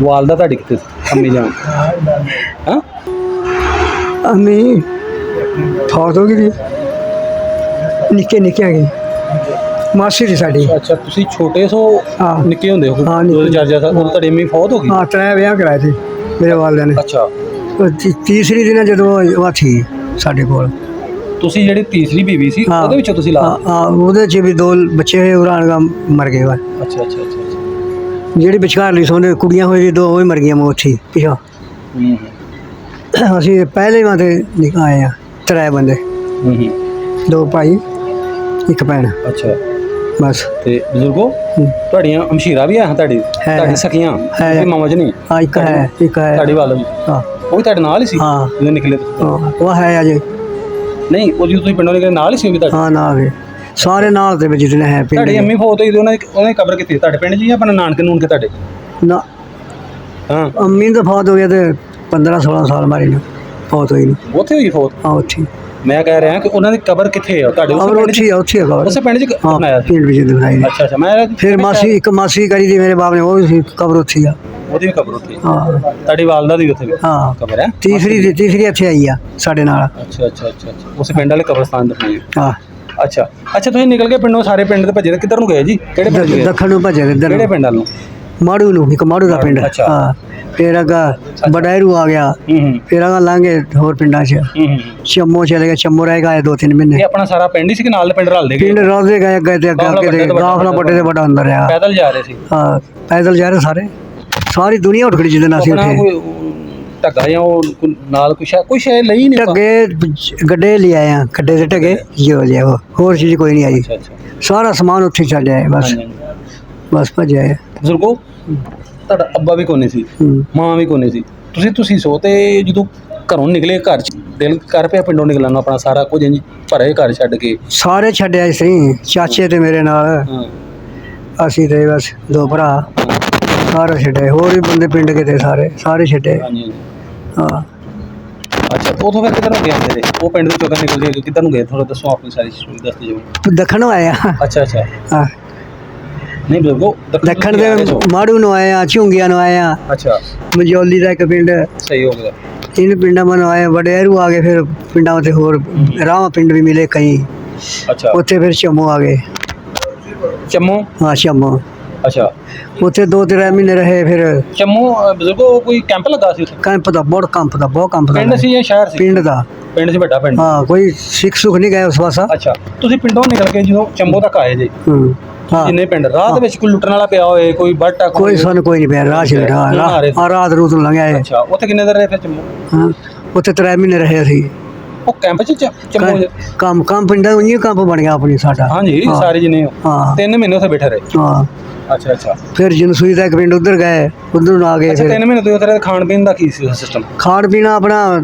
वालदा ਤੁਹਾਡੀ ਕਿੱਥੇ अम्मी जान हाँ अम्मी फौत हो गई निक्के निक्के है मासी थी साड़ी। अच्छा ਤੁਸੀਂ छोटे सो हाँ। निक्के ਹੁੰਦੇ ਹੋ हाँ, ਦੋ निक्के। चार जैसा ਉਹ ਤੁਹਾਡੀ अम्मी फौत हो गई। हाँ 3 ਵਿਆਹ ਕਰਾਏ थे मेरे वाले ने। अच्छा तीसरी दिन जो वो थी साढ़े कोल। ਤੁਸੀਂ ਜਿਹੜੀ ਤੀਸਰੀ ਬੀਵੀ ਸੀ हाँ ਉਹਦੇ ਵਿੱਚੋਂ ਤੁਸੀਂ ਲਾ हाँ ਉਹਦੇ ਚ ਵੀ 2 ਬੱਚੇ ਹੋਏ ਉਹਨਾਂ ਮਰ ਗਏ ਵਾ। अच्छा अच्छा अच्छा ਜਿਹੜੀ ਵਿਚਕਾਰਲੀ ਸੋਨੇ ਕੁੜੀਆਂ ਹੋਈ 2 ਉਹ ਵੀ ਮਰ ਗਈਆਂ ਮੋਥੀ ਪਿਛਾ। ਅਸੀਂ ਪਹਿਲੇ ਵਾਂ ਤੇ ਆਏ ਆ 3 ਬੰਦੇ 2 ਭਾਈ 1 ਭੈਣ अच्छा ਬਸ। ਤੇ ਬਜ਼ੁਰਗੋ ਤੁਹਾਡੀਆਂ ਹਮਸ਼ੀਰਾ ਵੀ ਆ ਤੁਹਾਡੀ ਹੈ। ਤੁਹਾਡੀ ਸਖੀਆਂ ਹੈ। ਤੇ ਮਾਮਾ ਜੀ ਨਹੀਂ ਹਾਂ ਇੱਕ ਹੈ ਤੁਹਾਡੀ ਵਾਲ ਹਾਂ ਉਹ ਵੀ ਤੁਹਾਡੇ ਨਾਲ ਹੀ ਸੀ ਹਾਂ। ਜਦੋਂ ਨਿਕਲੇ ਤੁਸੀਂ? ਹਾਂ, ਉਹ ਹੈ ਅਜੇ। ਨਹੀਂ ਉਹ ਜਦੋਂ ਤੁਸੀਂ ਪਿੰਡੋਂ ਨਿਕਲੇ ਨਾਲ ਹੀ ਸੀ ਉਹ ਵੀ ਤੁਹਾਡੇ? ਹਾਂ ਨਾਲ ਦੇ ਸਾਰੇ ਨਾਲ ਦੇ ਵਿੱਚ ਜਿਤਨੇ ਹੈ ਪਿੰਡ ਤੁਹਾਡੀ ਦੇ। ਅੰਮੀ ਫੌਤ ਹੋਈ ਤੇ ਉਹਨਾਂ ਦੀ ਕਬਰ ਕਿੱਥੇ ਤੁਹਾਡੇ ਪਿੰਡ 'ਚ ਜਾਂ ਆਪਣਾ ਨਾਨਕੇ ਨੂਨਕੇ ਤੁਹਾਡੇ? ਨਾ ਹਾਂ ਅੰਮੀ ਦਾ ਫੌਤ ਹੋ ਗਿਆ ਤੇ 15-16 ਸਾਲ ਮਾਰੀ ਨੂੰ ਫੌਤ ਹੋਈ ਨੂੰ। ਉੱਥੇ ਹੋਈ ਫੌਤ? ਹਾਂ ਉੱਥੇ ਮੈਂ ਕਹਿ ਰਿਹਾ ਕਿ ਉਹਨਾਂ ਦੀ ਕਬਰ ਕਿੱਥੇ ਆ ਤੁਹਾਡੇ? ਔਰ ਉੱਥੇ ਆ ਕਬਰ। ਉਸੇ ਪਿੰਡ 'ਚ ਹਾਂ ਬਣਾਇਆ ਸੀ? ਪਿੰਡ ਵਿੱਚ ਦਿਖਾਈ। ਅੱਛਾ ਅੱਛਾ ਮੈਂ ਫਿਰ ਇੱਕ ਮਾਸੀ ਕਰੀ ਦੀ ਮੇਰੇ ਬਾਪ ਨੇ ਉਹ ਵੀ ਸੀ, ਕਬਰ ਉੱਥੇ ਆ। ਉਹਦੀ ਵੀ ਕਬਰ ਉੱਥੇ ਹਾਂ ਤੁਹਾਡੀ ਵਾਲਦਾ ਦੀ ਉੱਥੇ ਵੀ ਹਾਂ ਕਬਰ ਹੈ? ਤੀਸਰੀ ਇੱਥੇ ਆਈ ਆ ਸਾਡੇ ਨਾਲ। ਅੱਛਾ ਅੱਛਾ ਅੱਛਾ ਅੱਛਾ ਉਸੇ ਪਿੰਡ ਵਾਲੇ ਕਬਰਸਤਾਨ ਦਫਨਾਈ? ਹਾਂ ਅੱਛਾ ਅੱਛਾ ਤੁਸੀਂ ਨਿਕਲ ਕੇ ਪਿੰਡੋਂ ਸਾਰੇ ਪਿੰਡ ਦੇ ਭੱਜੇ ਕਿੱਧਰ ਨੂੰ ਗਏ ਜੀ? ਕਿਹੜੇ ਪਿੰਡ ਗਏ? ਦੱਖਣ ਨੂੰ ਭੱਜੇ ਇੱਧਰ ਕਿਹੜੇ ਪਿੰਡ ਵੱਲ ਨੂੰ? ਮਾੜੂ ਨੂੰ, ਇੱਕ ਮਾੜੂ ਦਾ ਪਿੰਡ। ਅੱਛਾ। ਹਾਂ ਫਿਰ ਅੱਗਾ ਬਡੈਰੂ ਆ ਗਿਆ। ਫਿਰ ਅੱਗਾ ਲਾਂਗੇ ਹੋਰ ਪਿੰਡਾਂ 'ਚ ਚੰਮੋ ਚਲੇ ਗਏ। ਚੰਮੋ ਰਹਿ ਗਏ 2-3 ਮਹੀਨੇ। ਇਹ ਆਪਣਾ ਸਾਰਾ ਪਿੰਡ ਹੀ ਸੀ ਕਿ ਨਾਲ ਦੇ ਪਿੰਡ ਰਲਦੇ ਗਏ? ਪਿੰਡ ਰਲਦੇ ਗਏ ਅੱਗੇ ਤੇ ਅੱਗੇ ਤੇ ਗਾਫਲਾ ਵੱਡੇ ਤੇ ਵੱਡਾ ਅੰਦਰ ਆ। ਪੈਦਲ ਜਾ ਰਹੇ ਸੀ? ਹਾਂ ਪੈਦਲ ਜਾ ਰਹੇ ਸਾਰੇ। ਸਾਰੀ ਦੁਨੀਆ ਉੱਠ ਖੜੀ ਜਿੱਦਣ ਅਸੀਂ ਆਪਣਾ ਉੱਠੇ। ਕੋਈ ਢੱਗਾ ਜਾਂ ਉਹ ਨਾਲ ਕੁਛ ਹੈ ਲਈ ਨਹੀਂ? ਢੱਗੇ ਗੱਡੇ ਲੈ ਆਏ ਆ। ਗੱਡੇ ਦੇ ਢੱਗੇ ਜੋ ਲਿਆ ਹੋਰ ਚੀਜ਼ ਕੋਈ ਨਹੀਂ ਆਈ। ਅੱਛਾ ਅੱਛਾ ਸਾਰਾ ਸਮਾਨ ਉੱਥੇ ਛੱਡ ਆਏ ਬਸ। ਬਸ ਭੱਜਿਆ ਹੈ। ਬਜ਼ੁਰਗੋ ਤੁਹਾਡਾ ਅੱਬਾ ਵੀ ਕੋਨੇ ਸੀ, ਮਾਂ ਵੀ ਕੋਨੇ ਸੀ, ਤੁਸੀਂ ਸੋ ਤੇ ਜਦੋਂ ਘਰੋਂ ਨਿਕਲੇ ਘਰ 'ਚ ਦਿਲ ਕਰ ਪਿਆ ਪਿੰਡੋਂ ਨਿਕਲਣ ਨੂੰ ਆਪਣਾ ਸਾਰਾ ਕੁਝ ਇੰਝ ਭਰੇ ਘਰ ਛੱਡ ਕੇ? ਸਾਰੇ ਛੱਡਿਆ ਸੀ ਚਾਚੇ ਤੇ ਮੇਰੇ ਨਾਲ। ਹਾਂ ਅਸੀਂ ਤੇ ਬਸ 2 ਭਰਾ ਸਾਰੇ ਛੱਡੇ। ਹੋਰ ਵੀ ਬੰਦੇ ਪਿੰਡ ਕੇ ਤੇ ਸਾਰੇ ਛੱਡੇ। ਹਾਂਜੀ ਹਾਂ ਅੱਛਾ ਉਥੋਂ ਫਿਰ ਕਿੱਧਰ ਨੂੰ ਗਏ ਹੁੰਦੇ? ਉਹ ਪਿੰਡ ਦੇ ਚੋਂ ਨਿਕਲਦੇ ਕਿੱਧਰ ਨੂੰ ਗਏ? ਥੋੜਾ ਦੱਸੋ ਆਪਣੀ ਸਾਰੀ ਸਟੋਰੀ ਦੱਸਦੇ ਜਾਓ। ਦੱਖਣ ਨੂੰ ਆਇਆ। ਅੱਛਾ ਅੱਛਾ ਹਾਂ ਨਹੀਂ ਬਜ਼ੁਰਗੋ ਦੱਖਣ ਦੇ ਮਾੜੂ ਨੂੰ ਆਇਆ, ਝੁੰਗੀਆਂ ਨੂੰ ਆਇਆ, ਅੱਛਾ ਮਜੌਲੀ ਦਾ ਇੱਕ ਪਿੰਡ। ਸਹੀ ਹੋ ਗਿਆ। इन पिंडा में आए वडेरू आ गए। फिर पिंडा में होर राह पिंड भी मिले कई। अच्छा उत्थे फिर चम्मो आ गए। चम्मो? हाँ चम्मो। अच्छा उत्थे 2-3 महीने रहे। फिर चम्मो बजुर्गो कोई कैंप लगा सी? कैंप दा बहुत कैंप दा पिंड सी या शहर सी? पिंड दा। पिंड सी बड़ा पिंड? हाँ कोई सिख सुख नहीं गए उस पासा। अच्छा तुसी पिंडों निकल के जो चम्मो तक आए जी हाँ जिन्ने पिंड राह दे विच कोई लुटण वाला पिया होए कोई बट्टा कोई सन कोई नहीं पिया राह च रात रूत लंघिया है। अच्छा उत्थे किन्ने दिन रहे फिर चम्मो? हाँ उत्थे 3 महीने रहे असी। ਉਹ ਕੈਂਪ 'ਚ ਚੰਮੋ ਕੰਮ ਪਿੰਡਾਂ ਨੂੰ ਕੰਮ ਬਣ ਗਿਆ ਆਪਣੀ ਸਾਡਾ। ਹਾਂਜੀ ਸਾਰੇ ਜਿੰਨੇ ਹਾਂ 3 ਮਹੀਨੇ ਉੱਥੇ ਬੈਠੇ ਰਹੇ? ਹਾਂ ਅੱਛਾ ਅੱਛਾ ਫਿਰ ਜਨਸੂਈ ਦਾ ਇੱਕ ਪਿੰਡ ਉਧਰ ਗਏ, ਉਧਰ ਨੂੰ ਆ ਗਏ। ਅੱਛਾ 3 ਮਹੀਨੇ ਤੋਂ ਉੱਥੇ ਖਾਣ ਪੀਣ ਦਾ ਕੀ ਸੀ ਸਿਸਟਮ? ਖਾਣ ਪੀਣਾ ਆਪਣਾ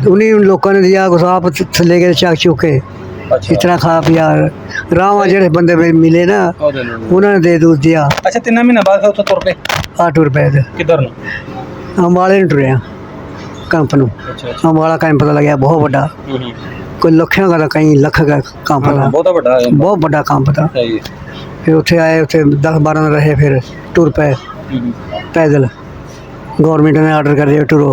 उन्हीं लोगों ने दिया कुछ आप ले गए चक चुके। अच्छा इतना खा पिया राह जेड़े बंदे मिले ना उन्होंने दे दूध दिया। अच्छा 3 महीने बाद फिर उत्थे तुर पे? 8 रुपए दे किधर नु? अंबाले ਨੂੰ ਟੁਰਿਆ कैंप ਨੂੰ। अच्छा अंबाला कैंप ਦਾ ਲੱਗਿਆ ਬਹੁਤ ਵੱਡਾ। ਕੋਈ ਲੱਖਾਂ ਦਾ ਕਈ ਲੱਖ ਦਾ कैंप ਦਾ ਬਹੁਤ ਵੱਡਾ कैंप ਦਾ। फिर ਉੱਥੇ ਆਏ ਉੱਥੇ 10-12 दिन रहे। फिर टुर पे पैदल गवर्नमेंट ने आर्डर कर दिया टुरो।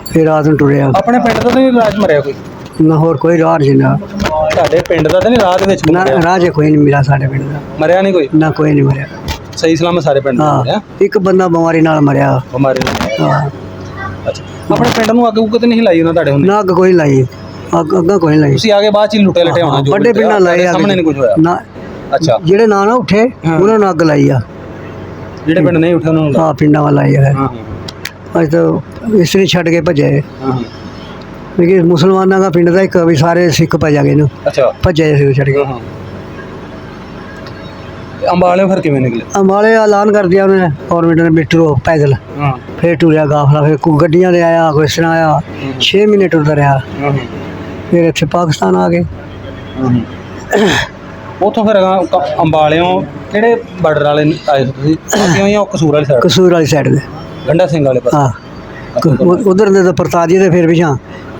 फिर रात ਨੂੰ ਟੁਰਿਆ। ਆਪਣੇ ਪਿੰਡ ਦਾ ਤਾਂ ਨਹੀਂ ਰਾਜ ਮਰਿਆ ਕੋਈ? ਨਾ ਹੋਰ ਕੋਈ ਰਾਹ ਨਹੀਂ ਨਾ ਤੁਹਾਡੇ ਪਿੰਡ ਦਾ ਤਾਂ ਨਹੀਂ ਰਾਹ ਦੇ ਵਿੱਚ ਨਾ ਰਾਹ ਜੇ ਕੋਈ ਨਹੀਂ ਮਿਲਾ ਸਾਡੇ ਪਿੰਡ ਦਾ। ਮਰਿਆ ਨਹੀਂ ਕੋਈ? ਨਾ ਕੋਈ ਨਹੀਂ ਮਰਿਆ। ਸਹੀ ਸਲਾਮਤ ਸਾਰੇ ਪਿੰਡ ਦਾ ਮਰਿਆ? ਇੱਕ ਬੰਦਾ ਬਿਮਾਰੀ ਨਾਲ ਮਰਿਆ। ਬਿਮਾਰੀ ਨਾਲ? ਹਾਂ ਅੱਛਾ ਆਪਣੇ ਪਿੰਡ ਨੂੰ ਅੱਗ ਉੱਗ ਤੇ ਨਹੀਂ ਲਾਈ ਉਹਨਾਂ ਤੁਹਾਡੇ ਹੁੰਦੇ? ਨਾ ਅੱਗ ਕੋਈ ਲਾਈ ਅੱਗ ਕੋਈ ਲਾਈ। ਤੁਸੀਂ ਆਗੇ ਬਾਅਦ ਚ ਲੁੱਟੇ ਲਟੇ ਹੋਣਾ ਜੋ ਵੱਡੇ ਪਿੰਡਾਂ ਲਾਏ ਸਾਹਮਣੇ ਨਹੀਂ ਕੁਝ ਹੋਇਆ? ਨਾ ਅੱਛਾ ਜਿਹੜੇ ਨਾ ਉੱਠੇ ਉਹਨਾਂ ਨੂੰ ਅੱਗ ਲਾਈ ਆ। ਜਿਹੜੇ ਪਿੰਡ ਨਹੀਂ ਉੱਠੇ ਉਹਨਾਂ ਨੂੰ? ਹਾਂ ਪਿੰਡਾਂ ਵਾਲਾ ਲਾਈ ਆ। ਅੱਜ ਤਾਂ ਇਸਤਰੀ ਛੱਡ ਕੇ ਭੱਜੇ ਲੇਕਿਨ ਮੁਸਲਮਾਨਾਂ ਦਾ ਪਿੰਡ ਦਾ ਇੱਕ ਵੀ ਸਾਰੇ ਸਿੱਖ ਭੱਜ ਗਏ ਨੂੰ। ਅੱਛਾ ਭੱਜੇ ਸੀ ਛੱਡ ਕੇ। ਅੰਬਾਲੇ ਫਿਰ ਕਿਵੇਂ ਨਿਕਲੇ? ਅੰਬਾਲੇ ਐਲਾਨ ਕਰ ਦਿਆ ਉਹਨੇ ਗੌਰਮੈਂਟ ਨੇ ਬਿਟਰੋ ਪੈਦਲ। फिर टुरिया काफला। फिर गड्डियां ले आया कोई इस तरह आया 6 महीने टुरदा रहा। फिर इत्थे पाकिस्तान आ गए। उतों फिर अंबालियों किहड़े बार्डर वाले आए तुसीं? या कसूर वाली साइड? कसूर वाली साइड दे गंडा सिंह वाले पास? हाँ उधर दे परताजी दे फिर पिछां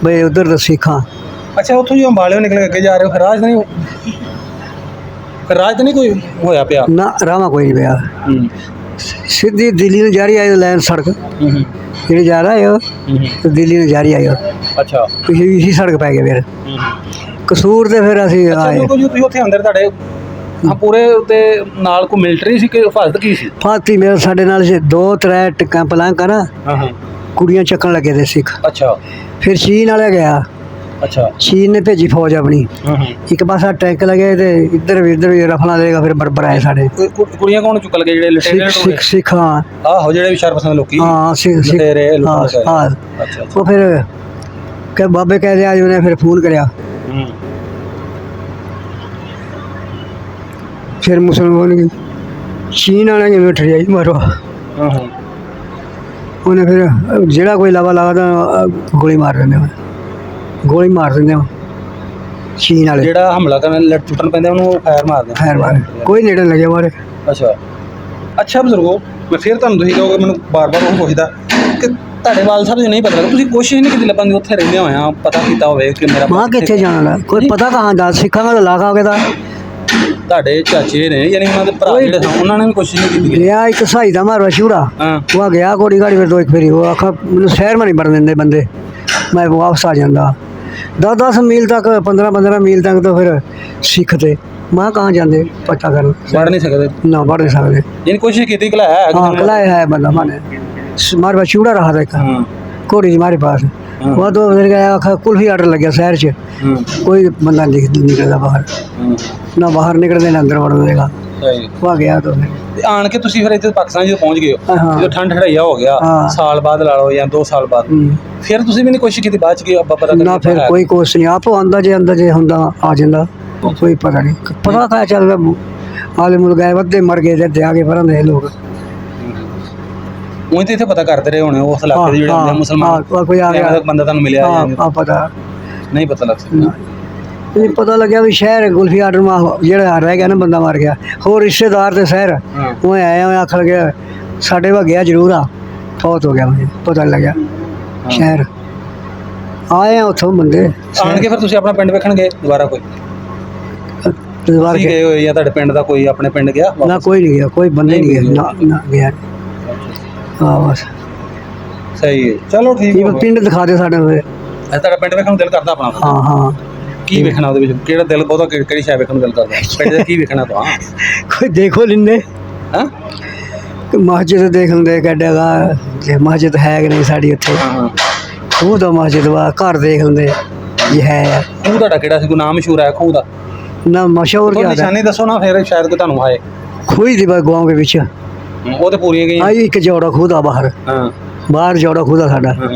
बई उधर दा सिखां। अच्छा उतों जो अंबालियों निकल के जा रहे हो फिर राज नहीं कोई होया पिया? ना रामा कोई नहीं पिया। सीधी दिल्ली में जा रही आई लाइन सड़क ਜਿਹੜੀ ਜਾ रहा है वो दिल्ली में जा रही आई ਅੱਛਾ इसी सड़क पै गए फिर ਕਸੂਰ ਤੇ ਫਿਰ ਅਸੀਂ ਅੱਛਾ ਆਏ ਬਿਲਕੁਲ ਜੀ ਤੁਸੀਂ ਉੱਥੇ ਅੰਦਰ ਤੁਹਾਡੇ ਹਾਂ ਪੂਰੇ ਉੱਤੇ ਨਾਲ ਕੋਈ ਮਿਲਟਰੀ ਸੀ ਕਿ ਹਿਫਾਜ਼ਤ ਕੀ ਸੀ ਫਾਤੀ ਮੇਰੇ ਸਾਡੇ ਨਾਲ 2-3 ਕੈਂਪ ਲਾਂਘਾ ਨਾ ਹਾਂ ਕੁੜੀਆਂ ਚੱਕਣ ਲੱਗੇ ਦੇ ਸਿੱਖ ਅੱਛਾ ਫਿਰ ਚੀਨ ਵਾਲਾ ਗਿਆ ਅੱਛਾ ਚੀਨ ਨੇ ਭੇਜੀ ਫੌਜ ਆਪਣੀ ਇੱਕ ਪਾਸਾ ਟੈਂਕ ਲਗੇ ਤੇ ਇੱਧਰ ਵੀ ਰਫਲਾ ਦੇਗਾ ਫਿਰ ਬਰਬਰ ਆਏ ਸਾਡੇ ਕੁੜੀਆਂ ਕੌਣ ਚੁੱਕ ਲਗੇ ਜਿਹੜੇ ਸਿੱਖ ਸਿੱਖ ਹਾਂ ਆਹੋ ਜਿਹੜੇ ਸ਼ਰਪਸੰਦ ਲੋਕੀ ਹਾਂ ਸਿੱਖ ਤੇਰੇ ਹਾਂ ਅੱਛਾ ਉਹ ਫਿਰ ਕਿ ਬਾਬੇ ਕਹਿੰਦੇ ਆ ਉਹਨੇ ਫਿਰ ਫੋਨ ਕਰਿਆ ਫਿਰ ਮੁਸਲਮਾਨ ਚੀਨ ਵਾਲਿਆਂ ਨੇ ਮਿੱਠ ਰਹੀ ਮਾਰੋ ਉਹਨੇ ਫਿਰ ਜਿਹੜਾ ਕੋਈ ਲਾਵਾ ਲਾਦਾ ਗੋਲੀ ਮਾਰ ਦਿੰਦੇ ਗੋਲੀ ਮਾਰ ਦਿੰਦੇ ਚੀਨ ਵਾਲੇ ਜਿਹੜਾ ਹਮਲਾ ਕਰਨ ਲੱਟ ਟੁੱਟਣ ਪੈਂਦੇ ਉਹਨੂੰ ਫਾਇਰ ਮਾਰ ਕੋਈ ਨੇੜੇ ਲੱਗੇ ਮਾਰੇ ਅੱਛਾ ਅੱਛਾ ਬਜ਼ੁਰਗੋ ਮੈਂ ਫਿਰ ਤੁਹਾਨੂੰ ਤੁਸੀਂ ਕਹੋਗੇ ਮੈਨੂੰ ਬਾਰ-ਬਾਰ ਉਹ ਪੁੱਛਦਾ ਕਿ ਤੁਹਾਡੇ ਵਾਲ ਸਾਹਿਬ ਜੀ ਨਹੀਂ ਪਤਾ ਲੱਗਾ ਤੁਸੀਂ ਕੋਸ਼ਿਸ਼ ਨਹੀਂ ਕੀਤੀ ਲੱਭਣ ਦੀ ਉੱਥੇ ਰਹਿੰਦੇ ਹੋਇਆ ਪਤਾ ਕੀਤਾ ਹੋਵੇ ਕਿ ਮੇਰਾ ਮਾਂ ਕਿੱਥੇ ਜਾਣਾ ਕੋਈ ਪਤਾ ਕਹਾਂ ਦਾ ਸਿੱਖਾਂ ਦਾ ਇਲਾਕਾ ਹੋਵੇ ਤਾਂ ਤੁਹਾਡੇ ਚਾਚੇ ਨੇ ਯਾਨੀ ਉਹਨਾਂ ਦੇ ਭਰਾ ਜਿਹੜੇ ਸਨ ਉਹਨਾਂ ਨੇ ਵੀ ਕੋਸ਼ਿਸ਼ ਨਹੀਂ ਕੀਤੀ ਗਿਆ ਇੱਕ ਸਹਾਈ ਦਾ ਮਾਰਵਾ ਸ਼ੂੜਾ ਹਾਂ ਉਹ ਗਿਆ ਕੋੜੀ ਗਾੜੀ ਫਿਰ ਦੋ ਇੱਕ ਫੇਰੀ ਉਹ ਆਖਾ ਮੈਨੂੰ ਸ਼ਹਿਰ ਨਹੀਂ ਬਣ ਦਿੰਦੇ ਬੰਦੇ ਮੈਂ ਵਾਪਸ ਆ ਜਾਂਦਾ 10-10 ਮੀਲ ਤੱਕ 15-15 ਮੀਲ ਤੱਕ ਤਾਂ ਫਿਰ ਸਿੱਖ ਤੇ ਮਾਂ ਕਹਾਂ ਜਾਂਦੇ ਪਤਾ ਕਰਨ ਵੜ ਨਹੀਂ ਸਕਦੇ ਨਾ ਵੜ ਨਹੀਂ ਸਕਦੇ ਯਾਨੀ ਕੋਸ਼ਿਸ਼ ਕੀਤੀ ਕਲਾਇਆ हाँ कलाया है बंदा माने मारे पास चूड़ा रहा था एक घोड़ी हमारे पास वह तो उधर गया कुल्फी आर्डर लग गया शहर से कोई बंदा निकलता बाहर ना बाहर निकलने ना अंदर वड़ने देगा वह गया तो फिर ਆਣ ਕੇ ਤੁਸੀਂ ਫਿਰ ਇੱਥੇ ਪਾਕਿਸਤਾਨ ਜਦੋਂ ਪਹੁੰਚ ਗਏ ਹੋ ਹਾਂ। ਜਦੋਂ ਠੰਡ ਠੜਾਈਆ ਹੋ ਗਿਆ ਹਾਂ। ਸਾਲ ਬਾਅਦ ਲਾ ਲਓ ਜਾਂ 2 ਸਾਲ ਬਾਅਦ ਫਿਰ ਤੁਸੀਂ ਵੀ ਨਹੀਂ ਕੋਸ਼ਿਸ਼ ਕੀਤੀ ਬਾਅਦ ਚ ਕਿ ਅੱਬਾ ਪਤਾ ना फिर कोई कोशिश नहीं आप अंदर जे हुंदा आ जांदा कोई पता नहीं पता क्या चलदा आले मुल गए वधे मर गए ते आगे भरंदे लोग ਉਹ ਤੇ ਇੱਥੇ ਪਤਾ ਕਰਦੇ ਰਹੇ ਹੋਣੇ ਉਸ ਇਲਾਕੇ ਦੇ ਜਿਹੜੇ ਹੁੰਦੇ ਆ ਮੁਸਲਮਾਨ कोई आ गया ਬੰਦਾ ਤੁਹਾਨੂੰ ਮਿਲਿਆ ਜਾਂ हाँ पता ਨਹੀਂ ਪਤਾ ਲੱਗ ਸਕਦਾ नहीं पता लग्या भी शहर गुल्फी आर्डर में जेड़ा रह गया ना बंदा मर गया होर रिश्तेदार ते शहर वो आए मैं आखन गया साढ़े वा गया जरूर आ फौत हो गया मुझे पता नहीं लग्या शहर आए हैं उतों बंदे ਆਣ ਕੇ ਫਿਰ ਤੁਸੀਂ ਆਪਣਾ ਪਿੰਡ ਵੇਖਣ ਗਏ ਦੁਬਾਰਾ ਕੋਈ दोबारा ਗਏ ਹੋਏ ਜਾਂ ਤੁਹਾਡੇ ਪਿੰਡ ਦਾ ਕੋਈ ਆਪਣੇ ਪਿੰਡ ਗਿਆ ना कोई नहीं गया कोई बंदे नहीं गया ना गया हाँ बस ਸਹੀ ਹੈ ਚਲੋ ਠੀਕ ये ਹੈ पिंड दिखा दे साढ़े फिर ਤੁਹਾਡਾ ਪਿੰਡ ਵੇਖਣ ਨੂੰ ਦਿਲ ਕਰਦਾ ਆਪਣਾ हाँ हाँ ਕੀ ਵੇਖਣਾ ਉਹਦੇ ਵਿੱਚ ਕਿਹੜਾ ਦਿਲ ਬਹੁਤਾ ਕਿਹੜੀ ਸ਼ੈ ਵੇਖਣ ਨੂੰ ਦਿਲ ਕਰਦਾ ਪਿੰਡ ਦਾ ਕੀ ਵੇਖਣਾ ਤਾਂ कोई देखो लिंदे ਹਾਂ मस्जिद देख लेंदे कड्डेगा जे मस्जिद है कि नहीं साड़ी उत्थे ਹਾਂ खूह दा मस्जिद वा घर देख लेंदे ये है ਖੂਹ ਤੁਹਾਡਾ ਕਿਹੜਾ ਸੀ ਕੋਈ ਨਾਮ ਮਸ਼ਹੂਰ ਹੈ ਖੂਹ ਦਾ ना मशहूर ਕੋਈ क्या था ਨਿਸ਼ਾਨੀ ਦੱਸੋ ਨਾ ਫਿਰ ਸ਼ਾਇਦ ਕੋਈ ਤੁਹਾਨੂੰ ਆਏ खूह दी बस गाँव के पीछे ਉਹ ਤੇ ਪੂਰੀਆਂ ਗਈਆਂ आई एक जौड़ा खूह दा बाहर ਹਾਂ बाहर जौड़ा खूह दा साडा ਹਾਂ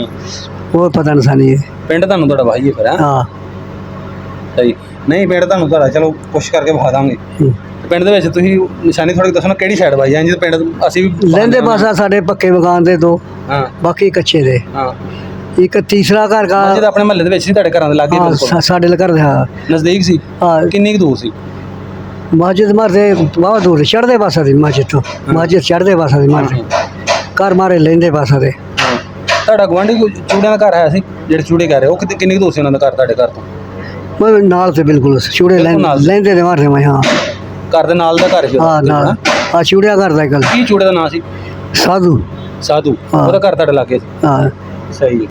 वो पता निशानी है ਪਿੰਡ ਤੁਹਾਨੂੰ ਤੁਹਾਡਾ ਵਾਹੀ ਹੈ ਫਿਰ ਹੈਂ हाँ ਸਹੀ ਨਹੀਂ ਪਿੰਡ ਤੁਹਾਨੂੰ ਤੁਹਾਡਾ ਚਲੋ ਕੋਸ਼ਿਸ਼ ਕਰਕੇ ਵਿਖਾ ਦਾਂਗੇ ਪਿੰਡ ਦੇ ਵਿੱਚ ਤੁਸੀਂ ਨਿਸ਼ਾਨੀ ਥੋੜੀ ਦੱਸੋ ਨਾ ਕਿਹੜੀ ਸਾਈਡ ਵਾਈ ਜਾਂ ਜਿਹਦੇ ਪਿੰਡ ਅਸੀਂ ਵੀ लेंदे बस आ साडे पक्के मकान दे दो ਹਾਂ बाकी कच्चे दे ਹਾਂ एक तीसरा घर का ਮਸਜਿਦ ਆਪਣੇ ਮਹੱਲੇ ਦੇ ਵਿੱਚ ਸੀ ਤੁਹਾਡੇ ਘਰਾਂ ਦੇ ਲਾਗੇ हाँ ਬਿਲਕੁਲ साडे घर हाँ ਨਜ਼ਦੀਕ ਸੀ हाँ ਕਿੰਨੀ ਕੁ ਦੂਰ ਸੀ मस्जिद मारते बहुत दूर चढ़ते पासा थी मस्जिद तो मस्जिद चढ़ते पासा थी मारते घर मारे लेंदे पासा थे ਹਾਂ ਤੁਹਾਡਾ ਗਵਾਂਢੀ ਕੋਈ ਚੂੜਿਆਂ ਦਾ ਘਰ ਹੈ ਸੀ ਜਿਹੜੇ ਚੂੜੇ ਕਹਿ ਰਹੇ ਉਹ ਕਿੰਨੀ ਕੁ ਦੂਰ ਸੀ ਉਹਨਾਂ ਦਾ ਘਰ ਤੁਹਾਡੇ ਘਰ ਤੋਂ मैं नाल से बिल्कुल चूड़े बिल्कुल नाल। लेंदे थे मारते मैं हाँ ਘਰ ਦੇ ਨਾਲ ਦਾ ਘਰ ਸੀ हाँ नाल हाँ चूड़िया घर था कल ਕੀ ਚੂੜੇ ਦਾ ਨਾਂ ਸੀ साधु ਸਾਧੂ ਹਾਂ। ਉਹਦਾ ਘਰ ਤੁਹਾਡੇ ਲਾਗੇ ਸੀ हाँ ਸਹੀ